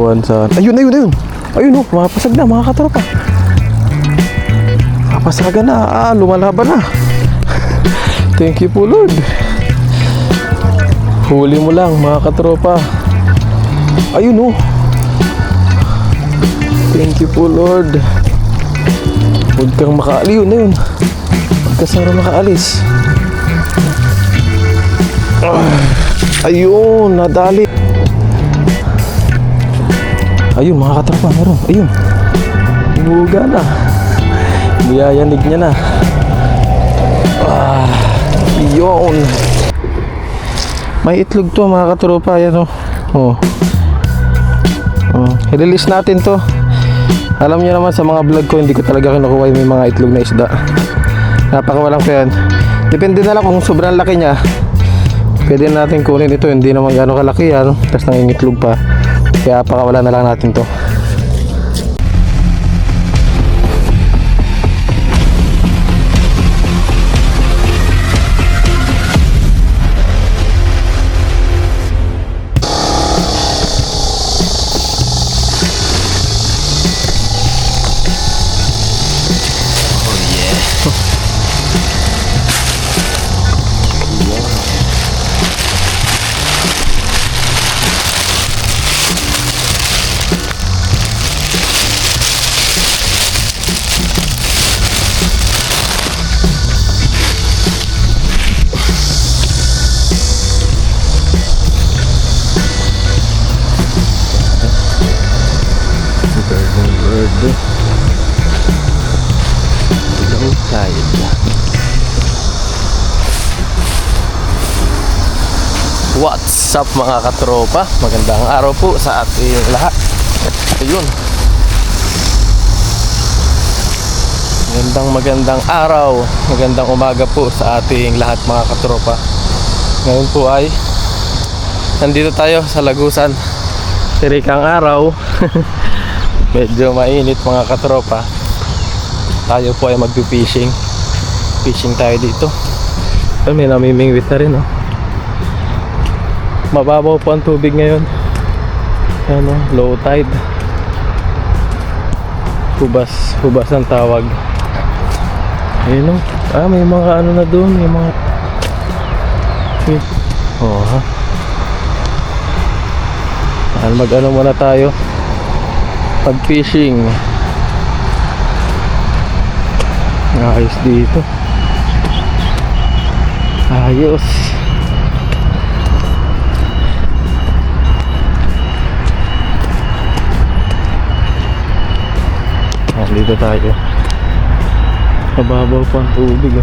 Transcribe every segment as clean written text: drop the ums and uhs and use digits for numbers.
upuan sa... Ayun! Ayun oh, mapasag na mga katropa. Mapasaga na. Lumalaban na. Thank you po Lord. Huli mo lang mga katropa. Ayun oh. Thank you po Lord. Huwag kang makaalis. Yun. Huwag ka sana makaalis. Ayun, nadali. Ayun mga katropa, meron. Ayun. Buga na. Niyayanig niya na. Ayun. May itlog to mga katropa. Ayan oh. I-release natin to. Alam niyo naman sa mga vlog ko, hindi ko talaga kinukuha yung may mga itlog na isda. Napakawalang pa yan. Depende na lang kung sobrang laki niya. Pwede natin kunin ito. Hindi naman gano'ng kalaki yan. Tapos nangingitlog pa. Kaya pakawala na lang natin to. What's up mga katropa? Magandang araw po sa ating lahat. Ayun. Magandang araw. Magandang umaga po sa ating lahat mga katropa. Ngayon po ay nandito tayo sa Lagusan. Tirikang araw. Medyo mainit mga katropa. Tayo po ay mag-fishing. Fishing tayo dito. May namimingwit na rin Mababaw po ang tubig ngayon. Ano, low tide. Hubas ang tawag. Ayun may mga ano na doon, may mga mag-ano muna tayo. Pag-fishing. Ayos dito. Ayos. Dito tayo. Mababaw pa ang tubig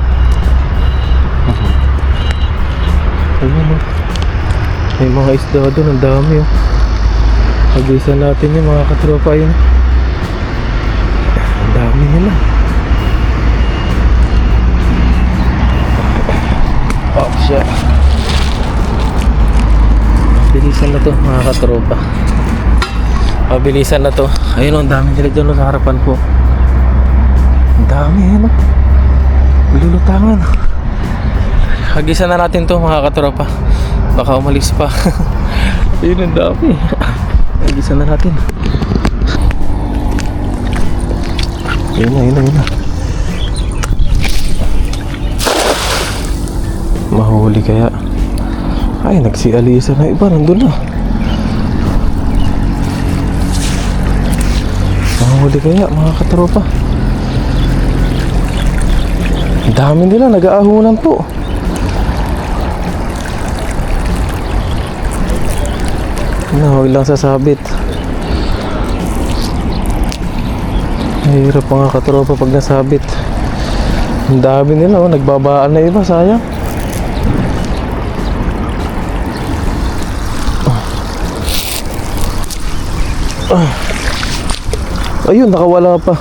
Ayun may mga isda doon. Ang dami Pag-isa natin yung mga katropa yun. Ang dami nila. Siya. Bilisan na to mga katropa. Mabilisan na to. Ayun ang dami nila dyan sa harapan ko. Ang dami Lulutangan. Hagisan na natin to mga katropa. Baka umalis pa. Ayun ang dami. Hagisan na natin. Ayun na. Mahuli kaya. Ay, nagsialisa na iba. Nandun na. Mahuli kaya mga katropa. Ang dami nila. Nag-aahunan po. Huwag lang sasabit. Mahirap mga katropa pag nasabit. Ang dami nila. Nagbabaan na iba. Sayang. Ayun, nakawala pa.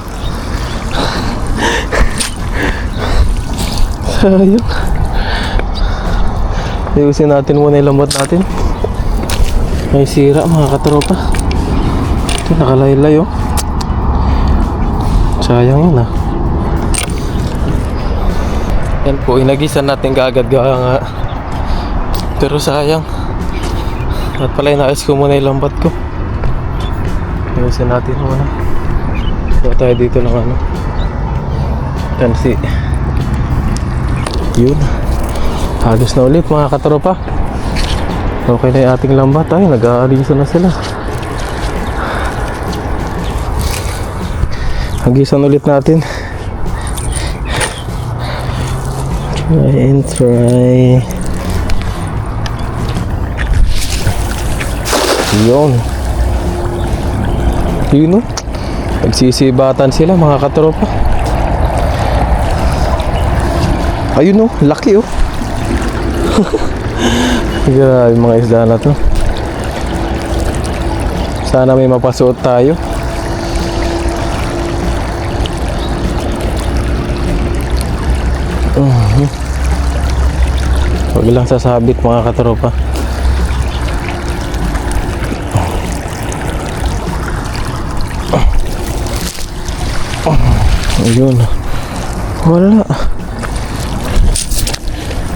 Sayang. Ayusin natin muna yung lambat natin. May sira mga katropa. Ito, nakalaylay Sayang yun Yan po, inagisan natin kaagad nga. Pero sayang. At pala inaayos ko muna yung lambat ko. Ayusin natin muna. So tayo dito ng ano, kansi. Yun, halos na ulit mga katropa. Okay na yung ating lambat. Ay, nag-aalisan na sila. Hagisan ulit natin. Try and try. Yun. Yun o. Nagsisibatan sila mga katropa. Ayun o, laki o. Grabe mga isda na to. Sana may mapasuot tayo. Huwag lang sasabit mga katropa. Ayun. Wala.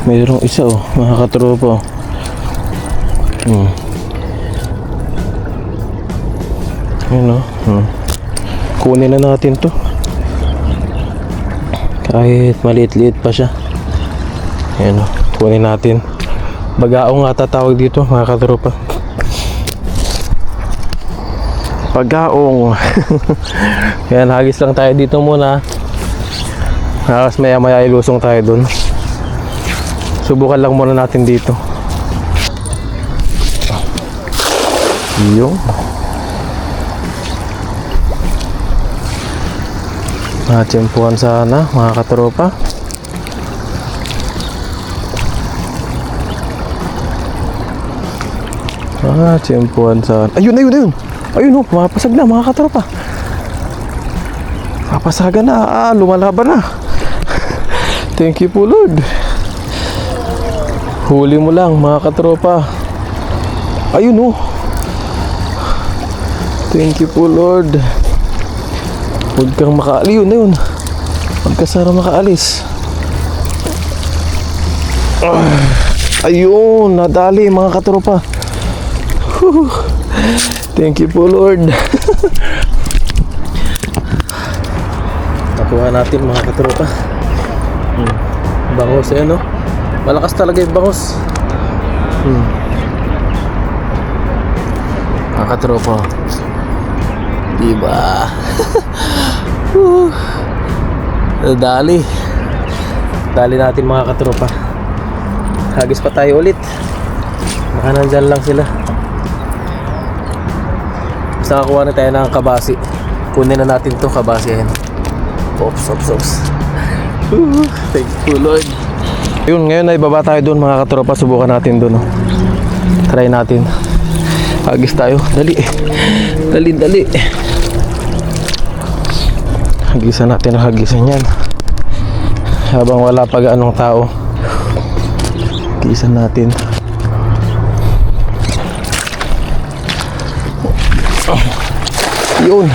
Mayroong isa oh, mga katropa. Ayun oh. Kunin na natin to. Kahit maliit-liit pa siya. Ayun oh, kunin natin. Bagaong nga tatawag dito mga katropa. Pagaong. Yan, hagis lang tayo dito muna. Tapos maya maya ilusong tayo dun. Subukan lang muna natin dito. Yung natsempuhan sana mga katropa. Natsempuhan sana. Ayun, ayun, ayun. Ayun oh, mapasag na mga katropa. Papasagan na, lumalaban na. Thank you po Lord. Huli mo lang mga katropa. Ayun oh. Thank you po Lord. Huwag kang makaalis. Yun na yun. Huwag ka sana makaalis. Ayun, nadali mga katropa. Thank you po Lord. Nakuha natin mga katropa. Bangos eh no. Malakas talaga yung bangos. Mga katropa. Diba? Dali. Dali natin mga katropa. Hagis pa tayo ulit. Baka nandyan lang sila. Basta nakakuha na tayo ng kabasi. Kunin na natin to kabasi. Ayan. Ops, ops, ops. Thank you Lord. Yun, ngayon ay baba tayo doon mga katropa. Subukan natin doon. Try natin. Hagis tayo. Dali. Dali, dali. Hagisan natin ang hagisan yan. Habang wala pa gaanong tao. Hagisan natin. Yun.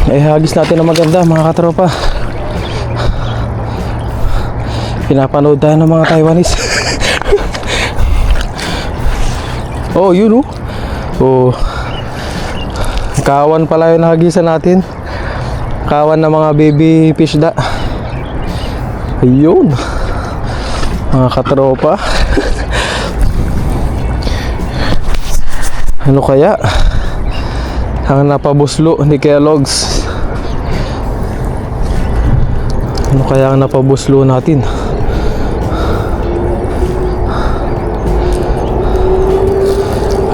Ay hagis natin na maganda mga katropa. Pinapanood tayo ng mga Taiwanese. Oh yun oh. Oh, kawan pala yung nahagisan natin. Kawan na mga baby fish da. Ayun mga katropa. Ano kaya ang napabuslo ni Kuya Logs? Ano kaya ang napabuslo natin?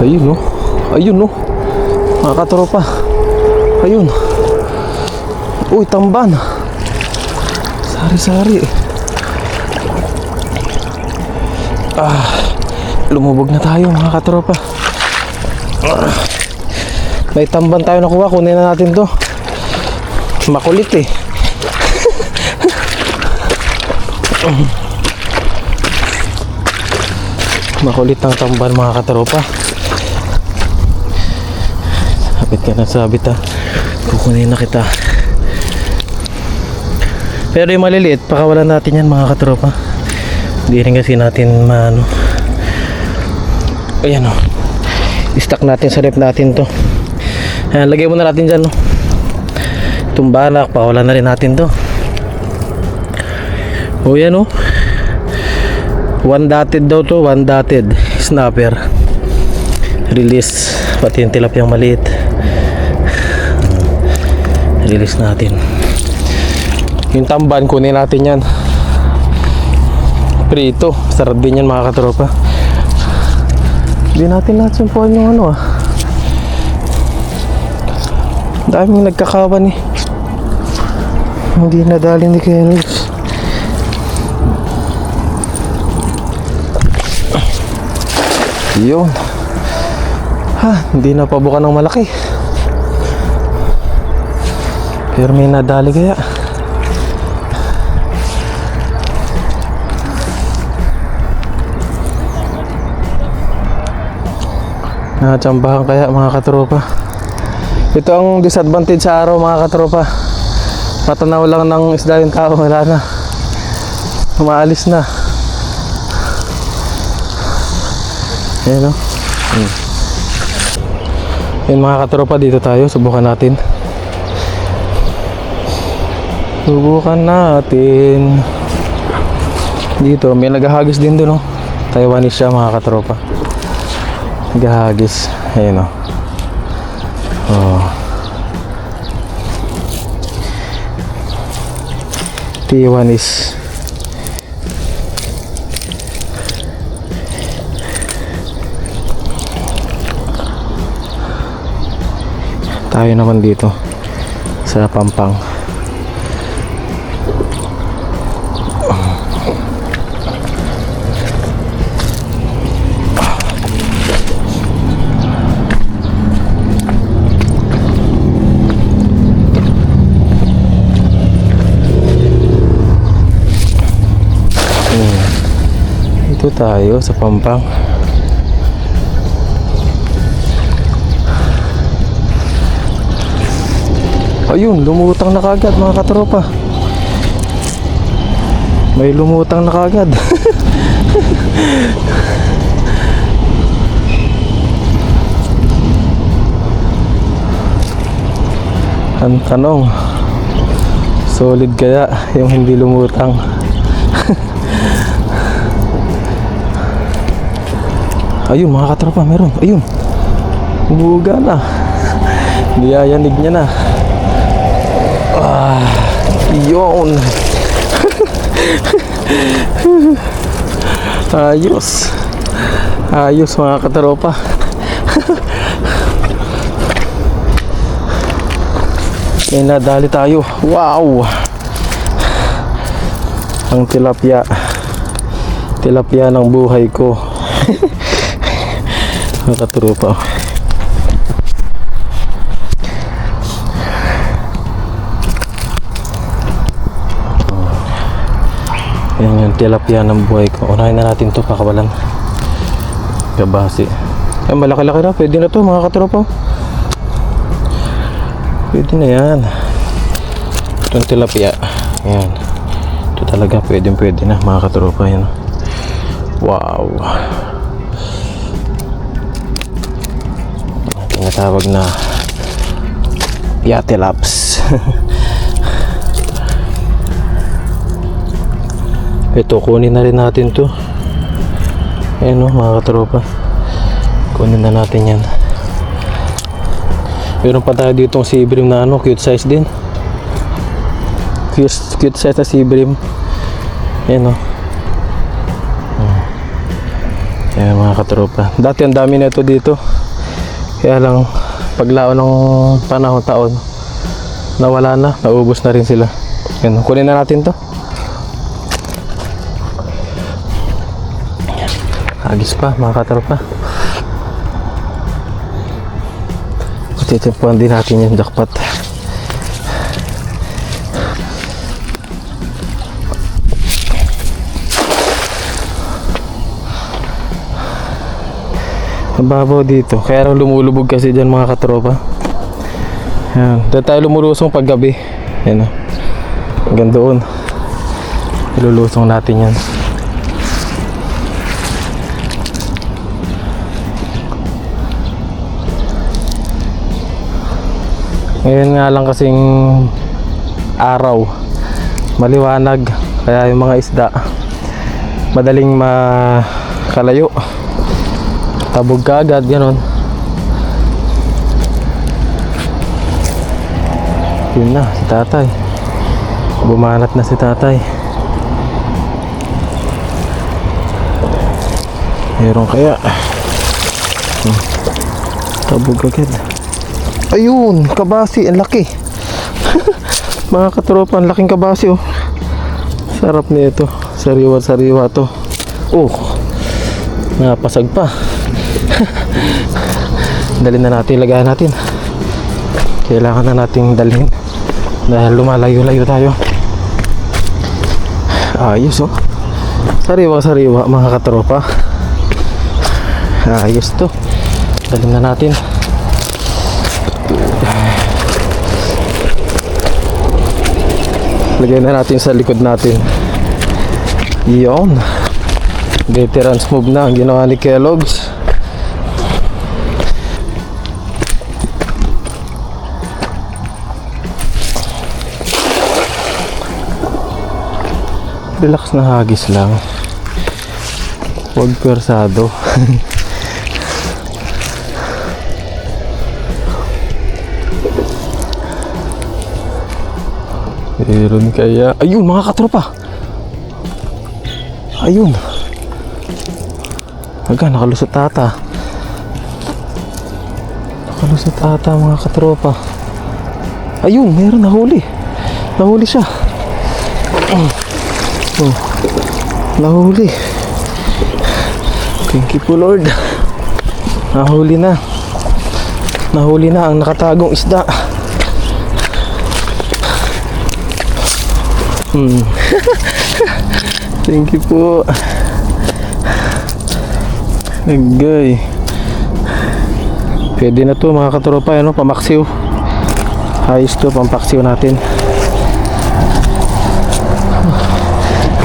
Ayun no. Ayun no. Mga katropa. Ayun. Uy, tamban. Sari-sari. Lumubog na tayo mga katropa. May tamban tayo nakuha. Kunin na natin to. Makulit eh. Makulit ang tamban mga katropa. Sabit ka na, sabit ha. Kukunin na kita. Pero yung maliliit, pakawalan natin yan mga katropa. Hindi rin kasi natin maano. Ayan o. I-stack natin sa rep natin to. Ayan, lagay muna natin dyan, no? Itong banak, pakawalan na rin natin to. O yan, no? One dotted daw to, one dotted snapper. Release, pati yung tilapiyang maliit. Release natin. Yung tamban, kunin natin yan. Prito, sarap din yan mga katropa. Hindi natin natsumpuan yung ano ah. Daming nagkakawan eh. Hindi nadali ni Kenix. Yun. Ha, hindi na pabuka ng malaki. Pero may nadali kaya. Nakatsambahan kaya mga katropa. Ito ang disadvantage sa araw mga katropa. Matanaw lang ng isda yung tao, wala na. Umaalis na. Ayan o. Ayan mga katropa, dito tayo. Subukan natin. Subukan natin. Dito, may naghahagis din doon o. Taiwanese siya mga katropa. Naghahagis. Ayan o. Oh. Taiwanese. Tayo naman dito sa Pampang. Dito tayo sa Pampang. Ayun, lumutang na kagad mga katropa. May lumutang na kagad. Ang tanong, solid kaya yung hindi lumutang? Ayun mga katropa, meron. Ayun, umuga na. Niyayanig niya na. Ah, yun. Ayos. Ayos mga katropa. May nadali tayo. Wow. Ang tilapia. Tilapia ng buhay ko. Mga katropa. Yan yung tilapia ng buhay ko. Unahin na natin to, pakawalan. Kabasi. Ay, malaki-laki na. Pwede na to mga katropa. Pwede na yan. Itong tilapia. Yan. Ito talaga pwede na mga katropa. Yan. Wow. Tinatawag na Piatilaps. Ito, kunin na rin natin to. Ayan o mga katropa. Kunin na natin yan. Meron pa tayo ditong sea bream na ano, cute size din. Cute size na sea bream. Ayan o. Ayan mga katropa. Dati ang dami na ito dito. Kaya lang paglao ng panahon taon, nawala na, naubos na rin sila. Ayan, kunin na natin to. Agis pa mga katropa. Titipuan din natin yung jackpot. Mababaw dito, kaya lumulubog kasi dyan mga katropa. Ayan, dahil tayo lumulusong pag gabi. Ayan o, hanggang doon ilulusong natin yan. Ngayon nga lang kasing araw, maliwanag, kaya yung mga isda madaling makalayo, tabog ka agad, ganon. Yun na, si tatay. Bumanat na si tatay. Meron kaya? Tabog agad. Ayun, kabasi, ang laki. Mga katropa, ang laking kabasi oh. Sarap nito. Sariwa-sariwa to. Oh, napasag pa. Dalhin na natin, lagayan natin. Kailangan na nating dalhin dahil lumalayo-layo tayo. Ayos oh. Sariwa-sariwa mga katropa. Ayos to. Dalhin na natin. Lagyan na natin sa likod natin. Iyon. Veterans move na ang ginawa ni Kellogg's. Relax na hagis lang. Huwag persado. Meron kaya. Ayun mga katropa. Ayun. Aga, nakalusot ata. Nakalusot ata mga katropa. Ayun, meron nahuli. Nahuli siya. Oh, nahuli. Thank you po Lord. Nahuli na. Nahuli na ang nakatagong isda. Thank you po. Nagay. Pwede na to mga katropa, ano, pamaksiw. Ayos to, pampaksiw natin.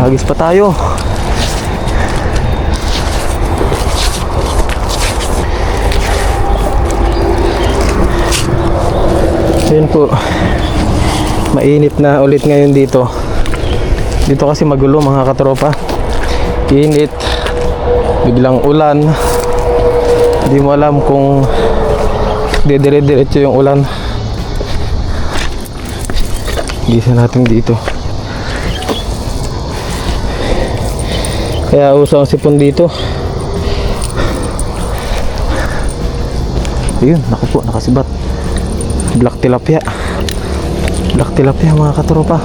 Hagis pa tayo. Ayun po. Mainit na ulit ngayon dito. Dito kasi magulo mga katropa. Init, biglang ulan. Hindi mo alam kung dire-diretso yung ulan. Gisa natin dito. Kaya uso ang sipon dito. Ayun, naku po, nakasibat. Black tilapia. Black tilapia mga katropa.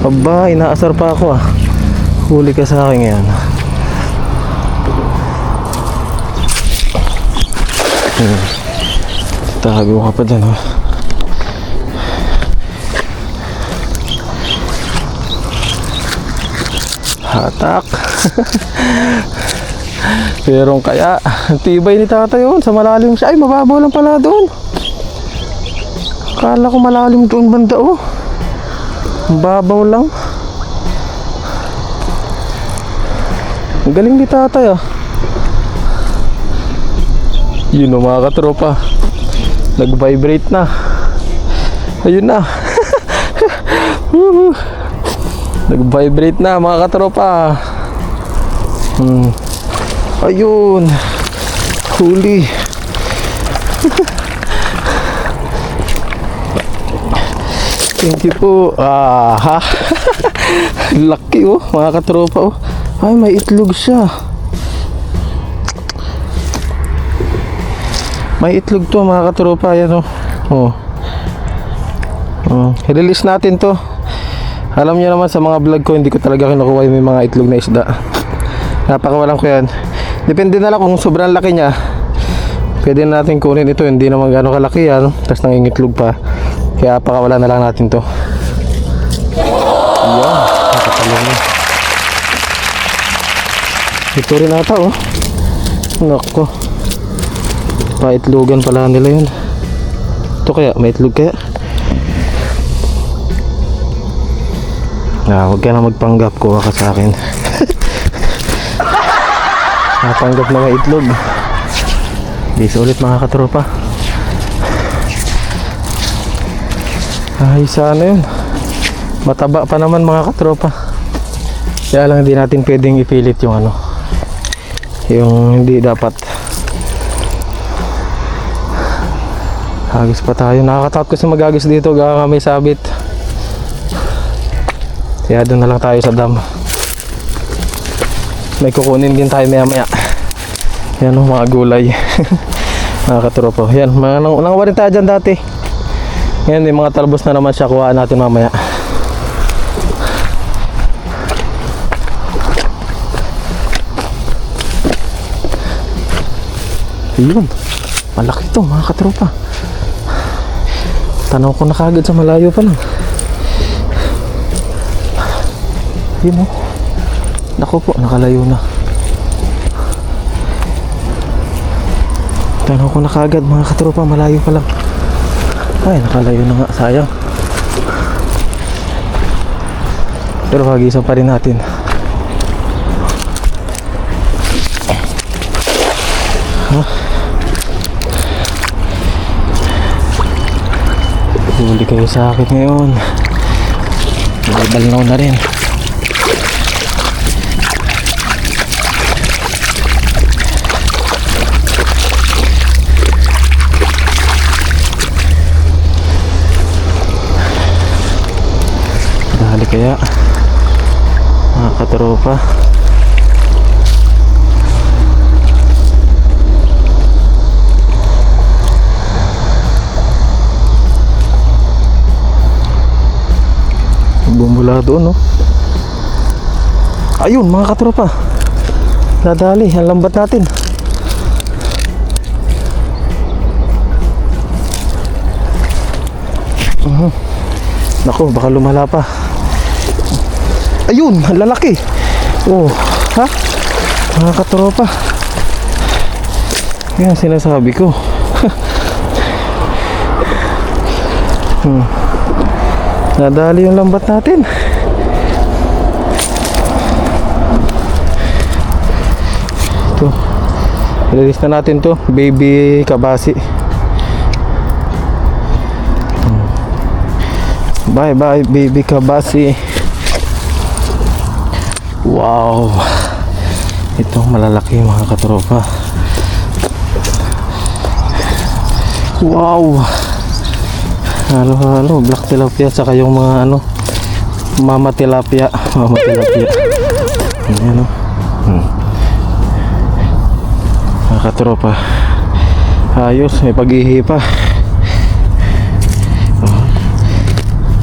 Aba, inaasar pa ako ah. Huli ka sa akin ngayon. Tago ka pa dyan oh. Hatak. Pero kaya tibay ni tatay yun. Sa malalim siya. Ay, mababaw lang pala doon. Akala ko malalim doon banda oh. Babaw lang. Ang galing ni tatay ah. Yun o mga katropa. Nag-vibrate na. Ayun na. Nag-vibrate na mga katropa. Ayun. Huli. Thank you po. Ha. Lucky oh, mga katropa oh. Ay, may itlog siya. May itlog to mga katropa. Ayan oh. I-release natin to. Alam niyo naman sa mga vlog ko, hindi ko talaga kinukuha yung mga itlog na isda. Napakawalan ko yan. Depende na lang kung sobrang laki niya. Pwede natin kunin ito. Hindi naman gano'ng kalaki yan. Tapos nangingitlog pa. Kaya pakawalan na lang natin to. Ayan, nakatalong na. Ito rin ata oh. Nako. Paitlogan pala nila yun. Ito kaya, may itlog kaya? Huwag ka na magpanggap, kuha ka sa akin. Napanggap na may itlog. Bis ulit mga katropa. Ay, sana yun. Mataba pa naman mga katropa. Kaya lang hindi natin pwedeng ipilit yung ano, yung hindi dapat. Hagis pa tayo. Nakakatakot kasi mag-agis dito, gawa may sabit. Kaya doon na lang tayo sa dam. May kukunin din tayo maya maya. Yan o, mga gulay. Mga katropa. Yan, mga nangawa rin tayo dyan dati. Ngayon, may mga talbos na naman siya. Kuhaan natin mamaya. Ayun, malaki to mga katropa. Tanaw ko na kagad sa malayo pa lang. Yun o. Naku po, nakalayo na. Tanaw ko na kagad mga katropa, malayo pa lang. Ay, nakalayo na nga, sayang. Pero hagisan pa rin natin. Huli kayo sa akin ngayon. Balnaw na rin. Dahali kaya mga katropa. Bumula doon, no? Ayun mga katropa, nadali ang lambat natin. Naku, baka lumala pa. Ayun, ang lalaki. Oh, ha? Mga katropa, yan sinasabi ko. Nadali yung lambat natin. Ito, release na natin to, baby kabasi. Bye bye baby kabasi. Wow, itong malalaki mga katropa. Wow, halo black tilapia saka yung mga ano, mama tilapia. Ayan o. Mga katropa, ayos, may pag-ihi pa.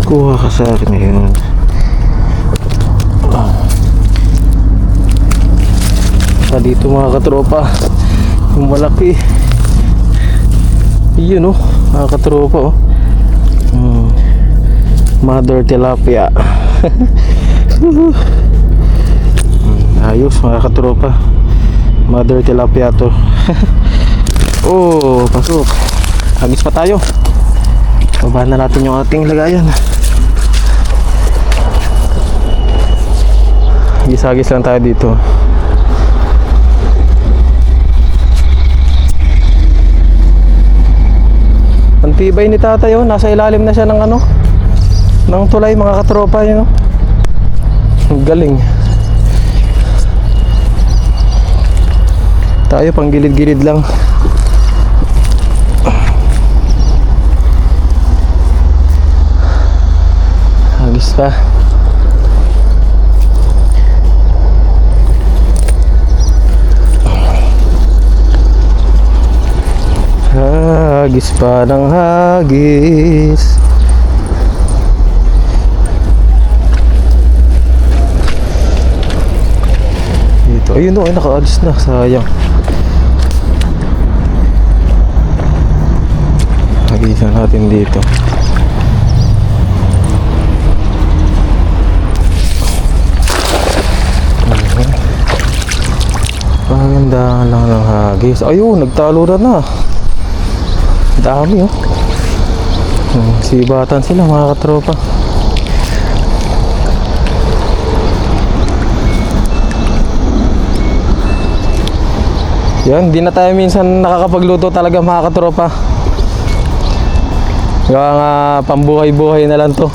Kuha ka sa akin ngayon. Dito mga katropa, yung malaki. Yun o, mga katropa o. Mother tilapia. Ayos mga katropa, mother tilapia to. Oh, pasok. Hagis pa tayo. Babahan na natin yung ating lagayan. Hagis lang tayo dito. Ang tibay ni tatay, oh. Nasa ilalim na siya ng ano, ng tulay mga katropa yun, oh. Ang galing. Tayo pang gilid-gilid lang. Hagis pa. Hagis pa ng hagis. Dito, ayun o, ay nakaalis na, sayang. Hagisan natin dito. Paganda lang ng hagis. Ayun, nagtalo na. Dami, oh. Sibatan sila mga katropa. Yan, di na tayo minsan nakakapagluto talaga mga katropa. Gawa nga pambuhay-buhay na lang to.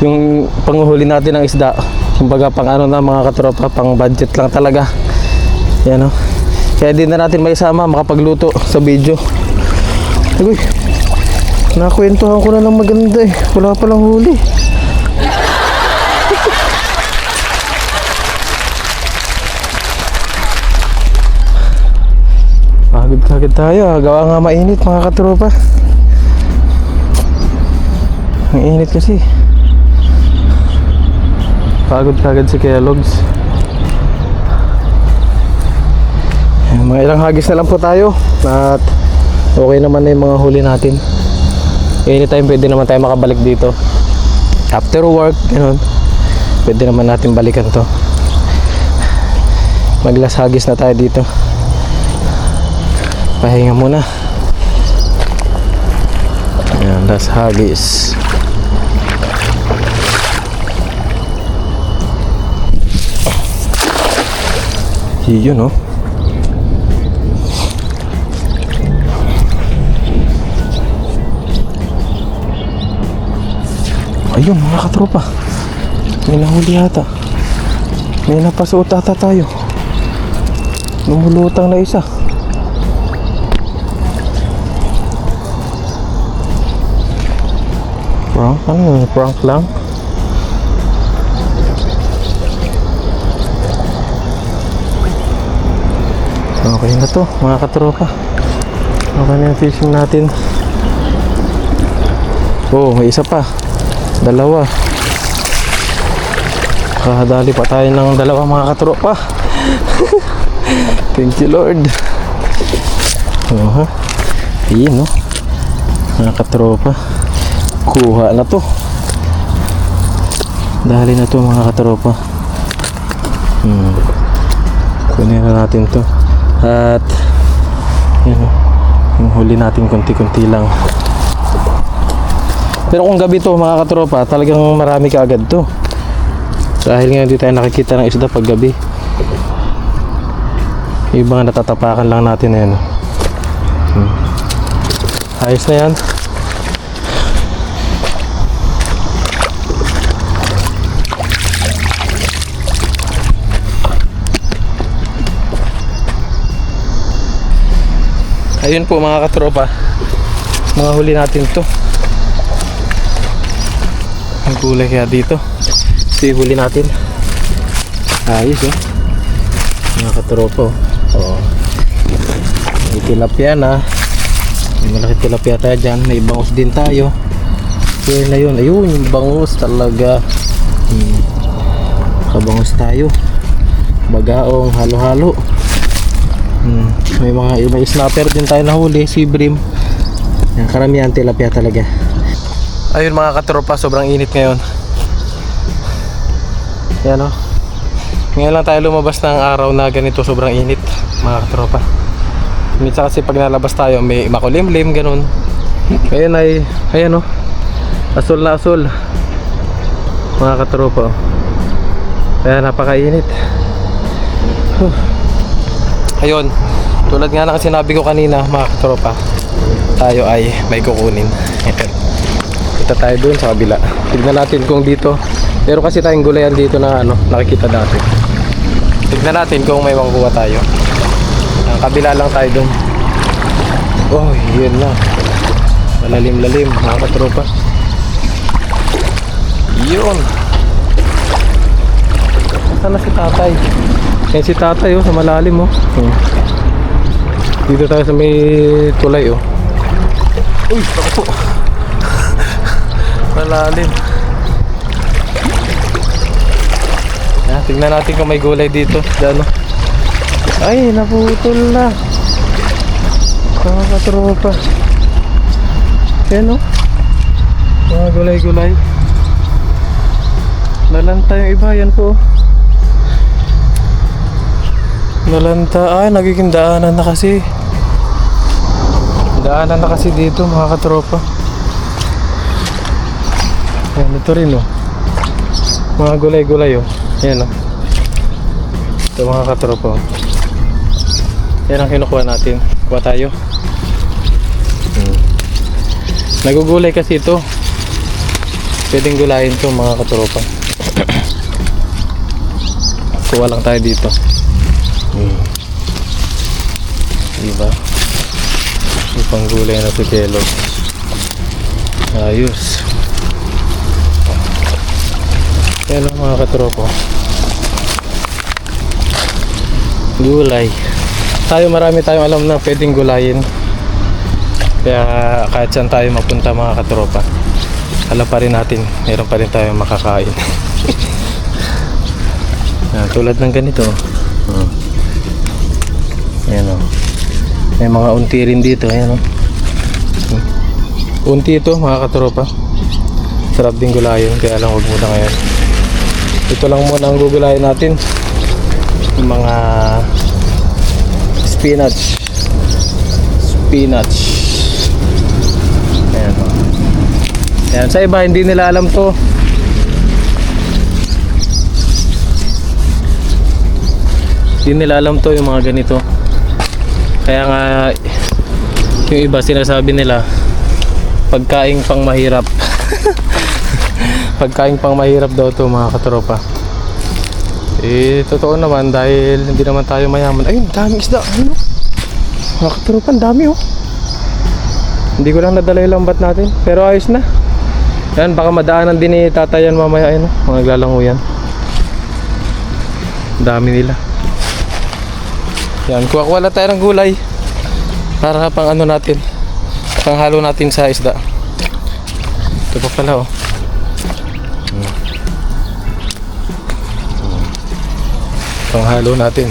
Yung panguhuli natin ng isda. Kumbaga pang ano na mga katropa, pang budget lang talaga. Yan o. Kaya di na natin may isama makapagluto sa video. Uy, nakwentuhan ko na ng maganda eh. Wala palang huli. Pagod kagad tayo. Gawa nga mainit mga katropa. Ang init kasi. Pagod kagad si Kellogg's. Mga ilang hagis na lang po tayo. At okay naman na yung mga huli natin. Anytime pwede naman tayo makabalik dito. After work, ganun. Pwede naman natin balikan to. Maglas hagis na tayo dito. Pahinga muna. Ayan, las hagis. Yun, no? Ayun mga katropa, may nahuli yata. May napasuot ata tayo. Lumulutang na isa. Prank? Ano yun? Prank lang? Okay na to mga katropa. Okay na yung fishing natin. Oh, may isa pa. Dalawa. Kahadali pa tayo ng dalawa mga katropa. Thank you Lord. Ayun no, mga katropa. Kuha na to. Dali na to mga katropa. Kunin na natin to. At yun o, yung huli natin konti-konti lang. Pero kung gabi to mga katropa, talagang marami ka agad to. Dahil ngayon di tayo nakikita ng isda pag gabi. Yung mga natatapakan lang natin na yan. Ayos na yan. Ayun po mga katropa, mga huli natin to. Ang kulay kaya dito. Ito yung huli natin. Ayos oh. Mga katropa oh. May tilapia na. May malaki tilapia tayo dyan. May bangus din tayo. Kaya na yun. Ayun yung bangus talaga. Kabangus tayo. Bagaong halo-halo. May snapper din tayo nahuli, si Brim. Yan, karamihan tilapia talaga. Ayun mga katropa, sobrang init ngayon. Yan o. Ngayon lang tayo lumabas ng araw na ganito, sobrang init mga katropa. Minsan kasi pag nalabas tayo may makulimlim ganun. Ngayon ay, ayan o, asul na asul mga katropa. Kaya napakainit. Ayun, tulad nga ng sinabi ko kanina mga katropa, tayo ay may kukunin. Kita tayo dun sa kabila. Tignan natin kung dito. Pero kasi tayong gulayan dito na ano, nakikita dati. Tignan natin kung may makukuha tayo. Ang kabila lang tayo dun. Oh, yun na. Malalim-lalim mga katropa. Yun. Saan na si tatay? Yan si tatay oh, sa malalim oh. Dito tayo sa may tulay oh. Uy, ako po. Malalim. Yan, tignan natin kung may gulay dito. Diyan oh. Ay, naputol na. Mga katropa. Yan oh. Mga gulay-gulay. Nalanta yung iba, yan po. Nalanta, ay nagiging daanan na kasi. Daanan na kasi dito mga katropa. Yan, ito rin oh. Mga gulay-gulay oh. Yan oh. Ito mga katropa oh. Yan ang kinukuha natin. Kuha tayo. Nagugulay kasi ito. Pwedeng gulayin to mga katropa. Kuha lang tayo dito. Diba? Ipang gulay na si Kellogg. Ayos. Yan ang mga katropa. Gulay. Marami tayong alam na pwedeng gulayin. Kaya kahit saan tayo mapunta mga katropa, alam pa rin natin, meron pa rin tayong makakain. Tulad ng ganito. Ayan o. May mga unti rin dito. Ayan o. Unti ito mga katropa. Sarap din gulayin, kaya lang huwag muna ngayon. Ito lang muna ang gugulayin natin. Yung mga spinach. Ayan o. Ayan, sa iba hindi nila alam to. Hindi nila alam to yung mga ganito. Kaya nga yung iba sinasabi nila pagkain pang mahirap. Pagkain pang mahirap daw to mga katropa. Totoo naman dahil hindi naman tayo mayaman. Ayun, daming isda. Ayun, mga katropa, dami oh. Hindi ko lang nadala yung lambat natin, pero ayos na. Yan, baka madaanan din ni tatayan mamaya. Ayun, mga naglalango yan. Dami nila. Yan, kuha na tayo ng gulay para pang ano natin, pang halo natin sa isda. Ito pa pala oh. Pang halo natin.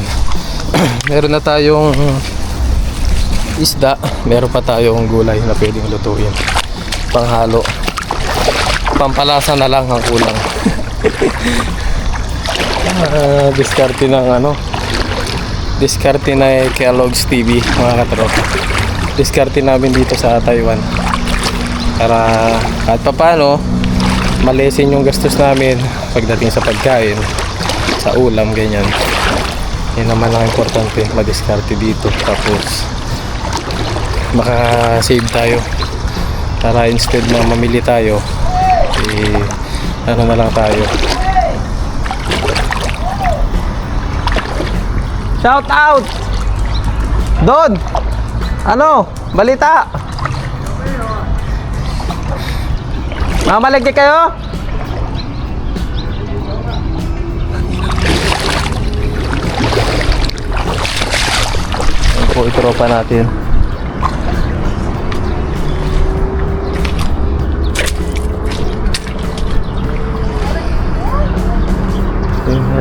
Meron na tayong isda, meron pa tayong gulay na pwedeng lutuin. Pang halo. Pampalasa na lang ang kulang. Diskarte ng ano, diskarte na Kellogg's TV mga katropa. Diskarte namin dito sa Taiwan para kahit papaano malesin yung gastos namin pagdating sa pagkain, sa ulam, ganyan. Yan naman ang importante, madiskarte dito. Tapos maka-save tayo para instead na mamili tayo, ano na lang tayo. Shout out Don! Ano? Balita? Mamalagay kayo? Ito po itropa natin.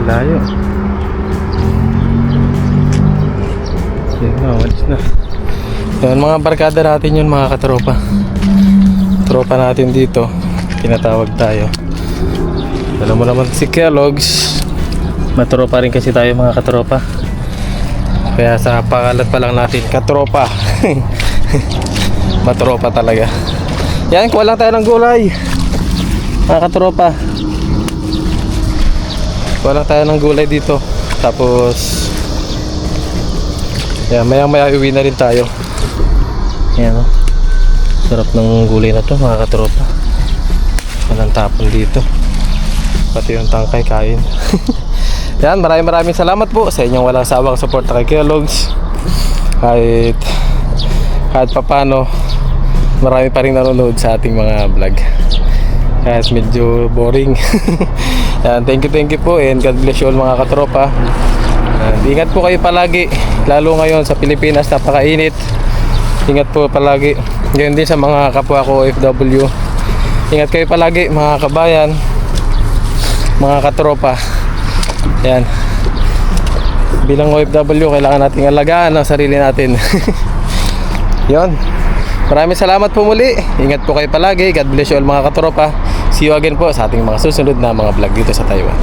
Layo. Yan na, walis na. Yan, mga barkada natin yun mga katropa. Tropa natin dito, tinatawag tayo. Alam mo naman si Kellogg's, matropa rin kasi tayo mga katropa. Kaya sa pangalan pa lang natin, katropa. Matropa talaga. Yan, kuha lang tayo ng gulay mga katropa. Kuha lang tayo ng gulay dito. Tapos yan, maya maya uwi na rin tayo. Yan o. Sarap ng gulay na to mga katropa. Walang tapon dito. Pati yung tangkay kain. Yan, maraming salamat po sa inyong walang sawang suporta kay Kellogg's. Kahit papano marami pa rin nanonood sa ating mga vlog. Kahit medyo boring. Yan, thank you po and God bless you all mga katropa. Ingat po kayo palagi, lalo ngayon sa Pilipinas napakainit. Ingat po palagi. Ganyan din sa mga kapwa ko OFW. Ingat kayo palagi mga kabayan, mga katropa. Yan. Bilang OFW kailangan nating alagaan ang sarili natin. Yon. Maraming salamat po muli. Ingat po kayo palagi. God bless you all mga katropa. See you again po sa ating mga susunod na mga vlog dito sa Taiwan.